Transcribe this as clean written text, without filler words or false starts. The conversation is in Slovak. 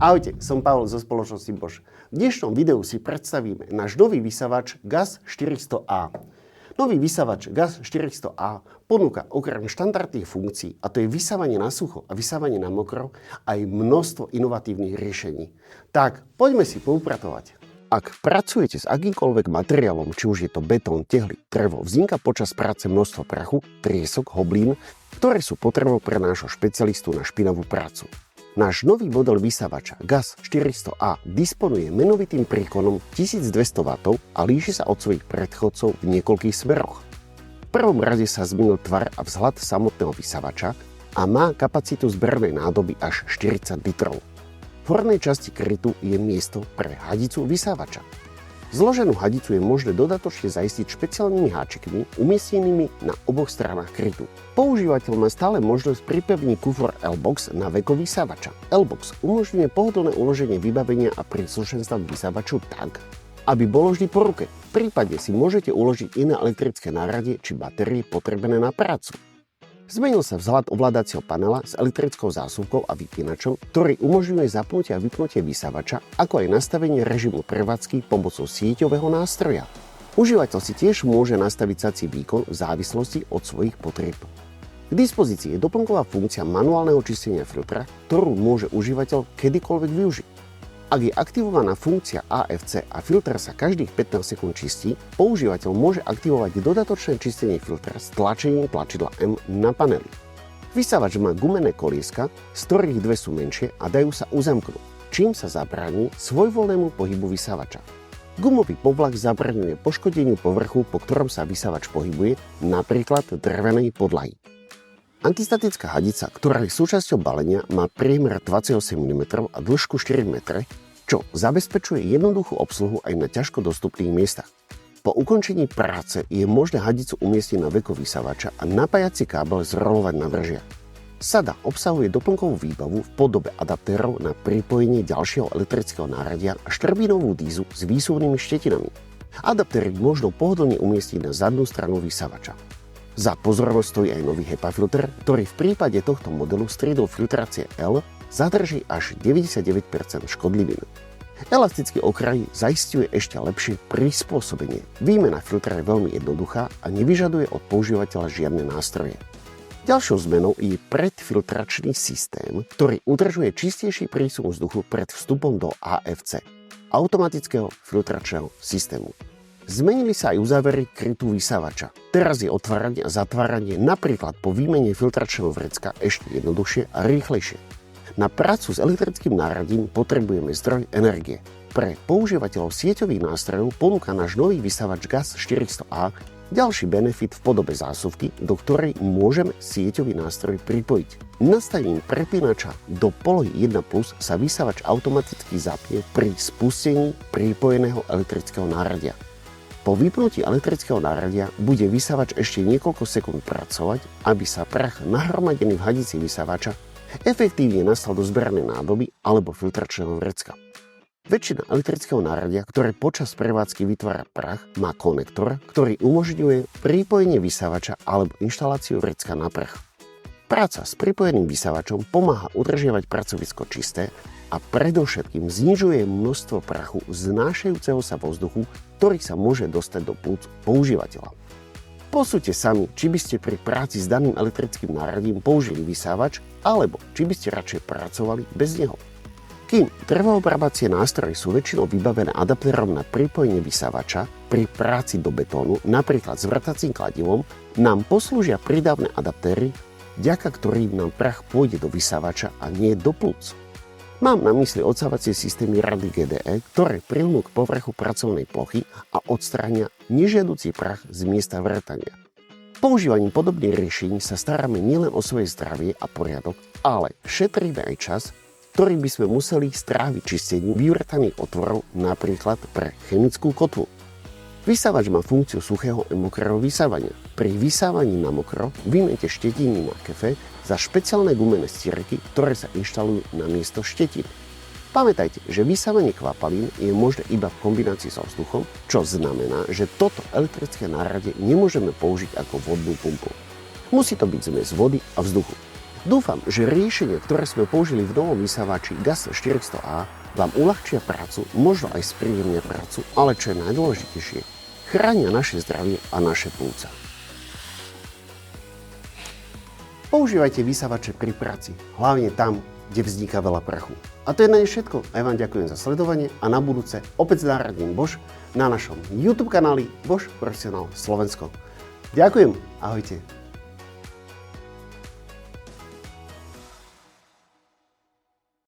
Ahojte, som Pavol zo spoločnosti Bosch. V dnešnom videu si predstavíme náš nový vysavač GAS 400A. Nový vysavač GAS 400A ponúka okrem štandardných funkcií, a to je vysávanie na sucho a vysávanie na mokro, aj množstvo inovatívnych riešení. Tak, poďme si poupratovať. Ak pracujete s akýmkoľvek materiálom, či už je to betón, tehly, drevo, vzniká počas práce množstvo prachu, triesok, hoblín, ktoré sú potrebou pre nášho špecialistu na špinavú prácu. Náš nový model vysávača GAS 400A disponuje menovitým príkonom 1200 W a líši sa od svojich predchodcov v niekoľkých smeroch. V prvom rade sa zmenil tvar a vzhľad samotného vysávača a má kapacitu zbernej nádoby až 40 litrov. V hornej časti krytu je miesto pre hadicu vysávača. Zloženú hadicu je možné dodatočne zaistiť špeciálnymi háčikmi umiestnenými na oboch stranách krytu. Používateľ má stále možnosť pripevniť kufor L-Box na veko vysávača. L-Box umožňuje pohodlné uloženie vybavenia a príslušenstva vysávaču tak, aby bolo vždy po ruke. V prípade si môžete uložiť iné elektrické náradie či batérie potrebné na prácu. Zmenil sa vzhľad ovládacieho panela s elektrickou zásuvkou a vypínačom, ktorý umožňuje zapnutie a vypnutie vysávača, ako aj nastavenie režimu prevádzky pomocou sieťového nástroja. Užívateľ si tiež môže nastaviť sací výkon v závislosti od svojich potrieb. K dispozícii je doplnková funkcia manuálneho čistenia filtra, ktorú môže užívateľ kedykoľvek využiť. Ak je aktivovaná funkcia AFC a filter sa každých 15 sekúnd čistí, používateľ môže aktivovať dodatočné čistenie filtra s tlačením tlačidla M na paneli. Vysávač má gumené kolieska, z ktorých dve sú menšie a dajú sa uzamknúť, čím sa zabráni svojvoľnému pohybu vysávača. Gumový povlak zabraňuje poškodeniu povrchu, po ktorom sa vysávač pohybuje, napríklad drevenej podlahy. Antistatická hadica, ktorá je súčasťou balenia, má priemer 28 mm a dĺžku 4 m, čo zabezpečuje jednoduchú obsluhu aj na ťažko dostupných miestach. Po ukončení práce je možné hadicu umiestniť na veko vysávača a napájací kábel zrolovať na držiach. Sada obsahuje doplnkovú výbavu v podobe adaptérov na pripojenie ďalšieho elektrického náradia a štrbínovú dízu s výsuvnými štetinami. Adaptéry možno pohodlne umiestniť na zadnú stranu vysávača. Za pozornosť stojí aj nový HEPA filter, ktorý v prípade tohto modelu s triedou filtrácie L zadrží až 99% škodlivín. Elastický okraj zaisťuje ešte lepšie prispôsobenie. Výmena filtra je veľmi jednoduchá a nevyžaduje od používateľa žiadne nástroje. Ďalšou zmenou je predfiltračný systém, ktorý udržuje čistejší prísun vzduchu pred vstupom do AFC, automatického filtračného systému. Zmenili sa aj uzávery krytu vysávača. Teraz je otváranie a zatváranie napríklad po výmene filtračného vrecka ešte jednoduchšie a rýchlejšie. Na prácu s elektrickým náradím potrebujeme zdroj energie. Pre používateľov sieťových nástrojov ponúka náš nový vysávač GAS 400A ďalší benefit v podobe zásuvky, do ktorej môžeme sieťový nástroj pripojiť. Nastavením prepínača do polohy 1+, sa vysávač automaticky zapne pri spustení pripojeného elektrického náradia. Po vypnutí elektrického náradia bude vysávač ešte niekoľko sekúnd pracovať, aby sa prach nahromadený v hadici vysávača efektívne nastal do zbernej nádoby alebo filtračného vrecka. Väčšina elektrického náradia, ktoré počas prevádzky vytvára prach, má konektor, ktorý umožňuje pripojenie vysávača alebo inštaláciu vrecka na prach. Práca s pripojeným vysávačom pomáha udržiavať pracovisko čisté a predovšetkým znižuje množstvo prachu znášajúceho sa vo vzduchu, ktorý sa môže dostať do plúc používateľa. Posúďte sami, či by ste pri práci s daným elektrickým náradím použili vysávač, alebo či by ste radšej pracovali bez neho. Kým drevoobrábacie nástroje sú väčšinou vybavené adaptérom na pripojenie vysávača, pri práci do betónu, napríklad s vrtacím kladivom, nám poslúžia prídavné adaptéry, vďaka ktorým nám prach pôjde do vysávača a nie do plúc. Mám na mysli odsávacie systémy Rady GDE, ktoré prilnú k povrchu pracovnej plochy a odstránia nežiaducí prach z miesta vrtania. Používaním podobných riešení sa staráme nielen o svoje zdravie a poriadok, ale šetríme aj čas, ktorý by sme museli stráviť čistením vyvrtaných otvorov, napríklad pre chemickú kotvu. Vysávač má funkciu suchého a mokrého vysávania. Pri vysávaní na mokro vymente štetiny na kefe za špeciálne gumené stierky, ktoré sa inštalujú na miesto štetín. Pamätajte, že vysávanie kvapalín je možné iba v kombinácii so vzduchom, čo znamená, že toto elektrické náradie nemôžeme použiť ako vodnú pumpu. Musí to byť zmes vody a vzduchu. Dúfam, že riešenie, ktoré sme použili v novom vysávači GAS 400A, vám uľahčia prácu, možno aj spríjemnia prácu, ale čo je najdôležitejšie, chránia naše zdravie a naše pľúca. Používajte vysávače pri práci, hlavne tam, kde vzniká veľa prachu. A to je na dnes všetko. A ja vám ďakujem za sledovanie a na budúce opäť náhradím Bosch na našom YouTube kanáli Bosch Profesionál Slovensko. Ďakujem, ahojte.